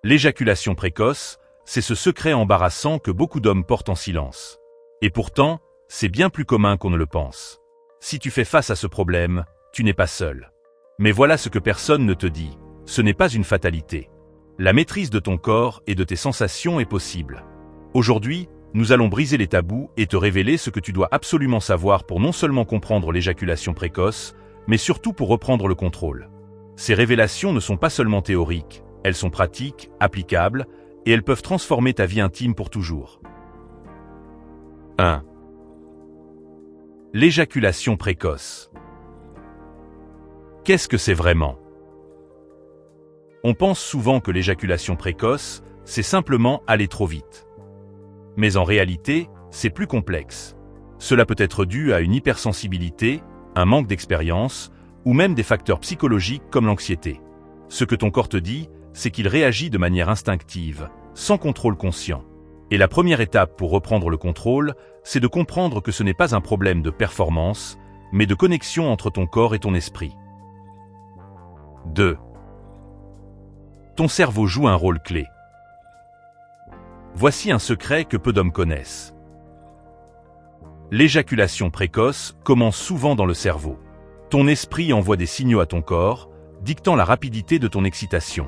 L'éjaculation précoce, c'est ce secret embarrassant que beaucoup d'hommes portent en silence. Et pourtant, c'est bien plus commun qu'on ne le pense. Si tu fais face à ce problème, tu n'es pas seul. Mais voilà ce que personne ne te dit. Ce n'est pas une fatalité. La maîtrise de ton corps et de tes sensations est possible. Aujourd'hui, nous allons briser les tabous et te révéler ce que tu dois absolument savoir pour non seulement comprendre l'éjaculation précoce, mais surtout pour reprendre le contrôle. Ces révélations ne sont pas seulement théoriques, elles sont pratiques, applicables, et elles peuvent transformer ta vie intime pour toujours. 1. L'éjaculation précoce. Qu'est-ce que c'est vraiment? On pense souvent que l'éjaculation précoce, c'est simplement aller trop vite. Mais en réalité, c'est plus complexe. Cela peut être dû à une hypersensibilité, un manque d'expérience, ou même des facteurs psychologiques comme l'anxiété. Ce que ton corps te dit, c'est qu'il réagit de manière instinctive, sans contrôle conscient. Et la première étape pour reprendre le contrôle, c'est de comprendre que ce n'est pas un problème de performance, mais de connexion entre ton corps et ton esprit. 2. Ton cerveau joue un rôle clé. Voici un secret que peu d'hommes connaissent. L'éjaculation précoce commence souvent dans le cerveau. Ton esprit envoie des signaux à ton corps, dictant la rapidité de ton excitation.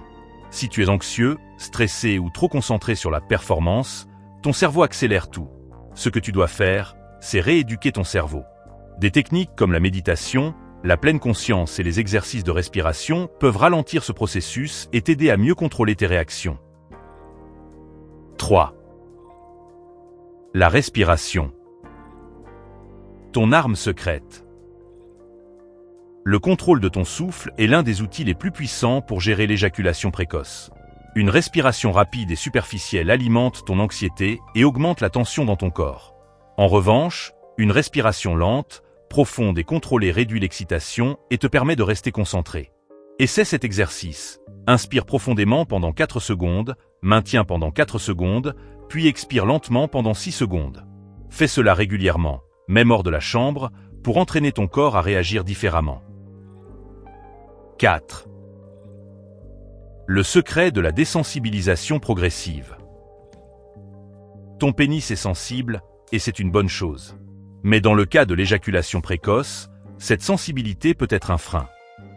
Si tu es anxieux, stressé ou trop concentré sur la performance, ton cerveau accélère tout. Ce que tu dois faire, c'est rééduquer ton cerveau. Des techniques comme la méditation, la pleine conscience et les exercices de respiration peuvent ralentir ce processus et t'aider à mieux contrôler tes réactions. 3. La respiration. Ton arme secrète. Le contrôle de ton souffle est l'un des outils les plus puissants pour gérer l'éjaculation précoce. Une respiration rapide et superficielle alimente ton anxiété et augmente la tension dans ton corps. En revanche, une respiration lente, profonde et contrôlée réduit l'excitation et te permet de rester concentré. Essaie cet exercice. Inspire profondément pendant 4 secondes, maintiens pendant 4 secondes, puis expire lentement pendant 6 secondes. Fais cela régulièrement, même hors de la chambre, pour entraîner ton corps à réagir différemment. 4. Le secret de la désensibilisation progressive. Ton pénis est sensible, et c'est une bonne chose. Mais dans le cas de l'éjaculation précoce, cette sensibilité peut être un frein.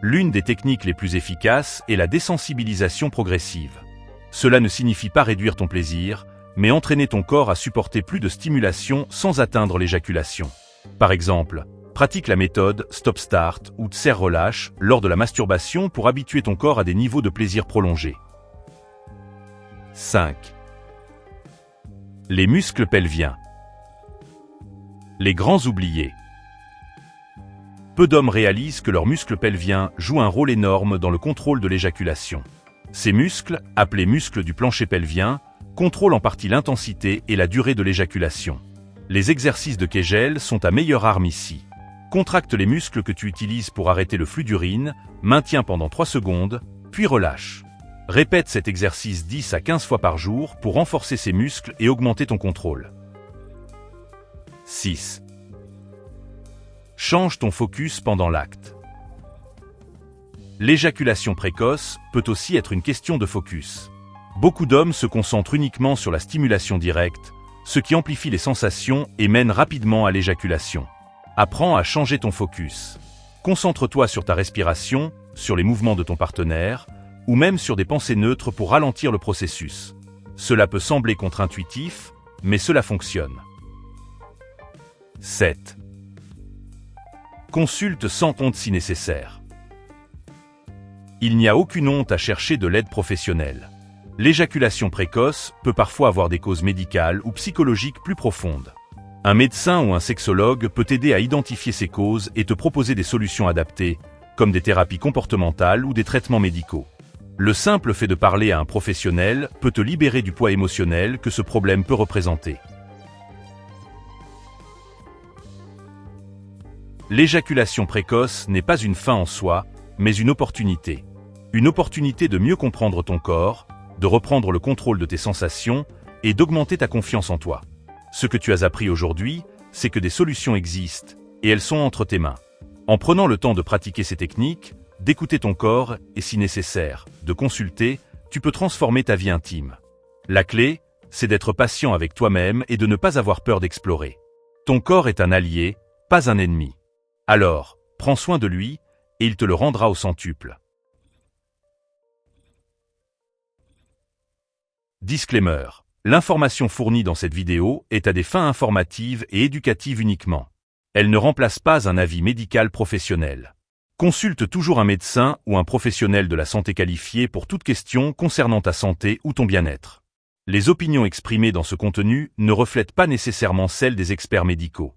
L'une des techniques les plus efficaces est la désensibilisation progressive. Cela ne signifie pas réduire ton plaisir, mais entraîner ton corps à supporter plus de stimulation sans atteindre l'éjaculation. Par exemple, pratique la méthode Stop-Start ou Tser-Relâche lors de la masturbation pour habituer ton corps à des niveaux de plaisir prolongés. 5. Les muscles pelviens. Les grands oubliés. Peu d'hommes réalisent que leurs muscles pelviens jouent un rôle énorme dans le contrôle de l'éjaculation. Ces muscles, appelés muscles du plancher pelvien, contrôlent en partie l'intensité et la durée de l'éjaculation. Les exercices de Kegel sont ta meilleure arme ici. Contracte les muscles que tu utilises pour arrêter le flux d'urine, maintiens pendant 3 secondes, puis relâche. Répète cet exercice 10 à 15 fois par jour pour renforcer ces muscles et augmenter ton contrôle. 6. Change ton focus pendant l'acte. L'éjaculation précoce peut aussi être une question de focus. Beaucoup d'hommes se concentrent uniquement sur la stimulation directe, ce qui amplifie les sensations et mène rapidement à l'éjaculation. Apprends à changer ton focus. Concentre-toi sur ta respiration, sur les mouvements de ton partenaire, ou même sur des pensées neutres pour ralentir le processus. Cela peut sembler contre-intuitif, mais cela fonctionne. 7. Consulte sans honte si nécessaire. Il n'y a aucune honte à chercher de l'aide professionnelle. L'éjaculation précoce peut parfois avoir des causes médicales ou psychologiques plus profondes. Un médecin ou un sexologue peut t'aider à identifier ces causes et te proposer des solutions adaptées, comme des thérapies comportementales ou des traitements médicaux. Le simple fait de parler à un professionnel peut te libérer du poids émotionnel que ce problème peut représenter. L'éjaculation précoce n'est pas une fin en soi, mais une opportunité. Une opportunité de mieux comprendre ton corps, de reprendre le contrôle de tes sensations et d'augmenter ta confiance en toi. Ce que tu as appris aujourd'hui, c'est que des solutions existent et elles sont entre tes mains. En prenant le temps de pratiquer ces techniques, d'écouter ton corps et si nécessaire, de consulter, tu peux transformer ta vie intime. La clé, c'est d'être patient avec toi-même et de ne pas avoir peur d'explorer. Ton corps est un allié, pas un ennemi. Alors, prends soin de lui, et il te le rendra au centuple. Disclaimer. L'information fournie dans cette vidéo est à des fins informatives et éducatives uniquement. Elle ne remplace pas un avis médical professionnel. Consulte toujours un médecin ou un professionnel de la santé qualifié pour toute question concernant ta santé ou ton bien-être. Les opinions exprimées dans ce contenu ne reflètent pas nécessairement celles des experts médicaux.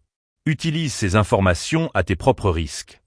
Utilise ces informations à tes propres risques.